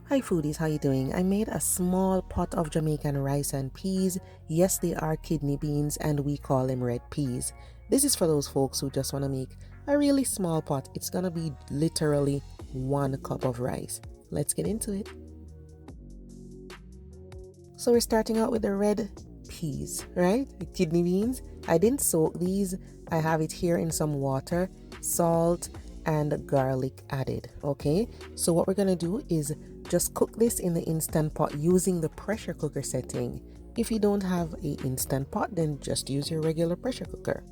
Hi foodies, how you doing? I made a small pot of Jamaican rice and peas. Yes, they are kidney beans and we call them red peas. This is for those folks who just want to make a really small pot. It's gonna be literally 1 cup of rice. Let's get into it. So we're starting out with the red peas, right? The kidney beans. I didn't soak these. I have it here in some water, salt, and garlic added. Okay, so what we're gonna do is just cook this in the instant pot using the pressure cooker setting. If you don't have an instant pot, then just use your regular pressure cooker.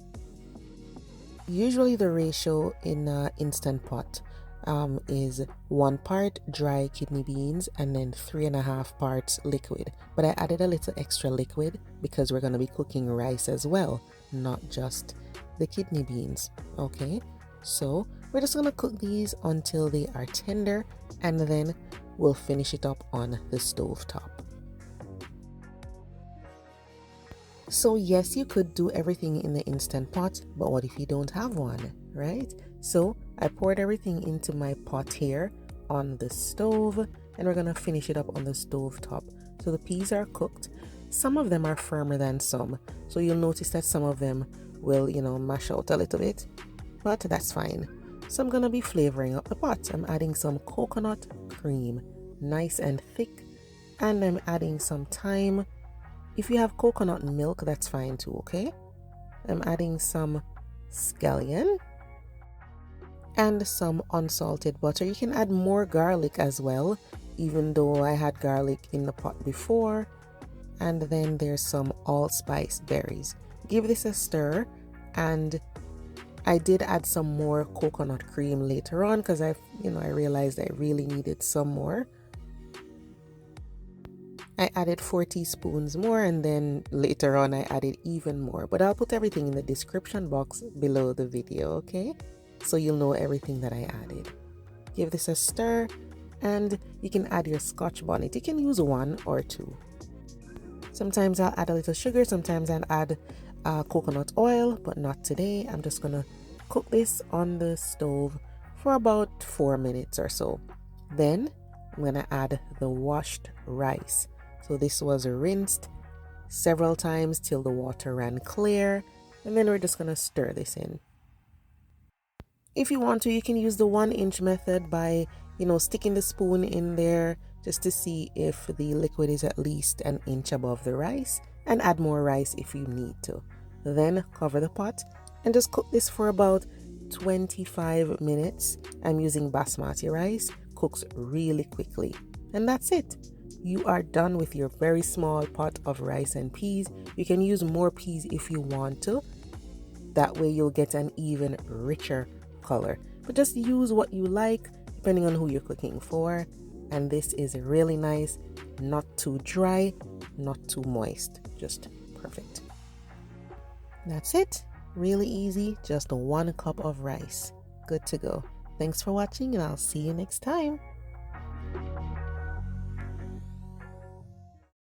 Usually the ratio in an instant pot is 1 part dry kidney beans and then 3.5 parts liquid. But I added a little extra liquid because we're going to be cooking rice as well, not just the kidney beans. Okay, so we're just going to cook these until they are tender and then we'll finish it up on the stove top. So yes, you could do everything in the instant pot, but what if you don't have one, right? So I poured everything into my pot here on the stove and we're gonna finish it up on the stove top. So the peas are cooked. Some of them are firmer than some, so you'll notice that some of them will, mash out a little bit, but that's fine. So I'm gonna be flavoring up the pot. I'm adding some coconut cream, nice and thick, and I'm adding some thyme. If you have coconut milk, that's fine too, okay? I'm adding some scallion and some unsalted butter. You can add more garlic as well, even though I had garlic in the pot before. And then there's some allspice berries. Give this a stir, and I did add some more coconut cream later on because I realized I really needed some more. I added 4 teaspoons more and then later on I added even more, but I'll put everything in the description box below the video, okay? So you'll know everything that I added. Give this a stir and you can add your scotch bonnet. You can use 1 or 2. Sometimes I'll add a little sugar, sometimes I'll add coconut oil, but not today. I'm just gonna cook this on the stove for about 4 minutes or so. Then I'm gonna add the washed rice. So this was rinsed several times till the water ran clear, and then we're just gonna stir this in. If you want to, you can use the 1-inch method by, sticking the spoon in there just to see if the liquid is at least 1 inch above the rice, and add more rice if you need to. Then cover the pot and just cook this for about 25 minutes. I'm using basmati rice, cooks really quickly, and that's it. You are done with your very small pot of rice and peas. You can use more peas if you want to. That way you'll get an even richer color. But just use what you like depending on who you're cooking for. And this is really nice, not too dry, not too moist, just perfect. That's it. Really easy, just 1 cup of rice. Good to go. Thanks for watching and I'll see you next time.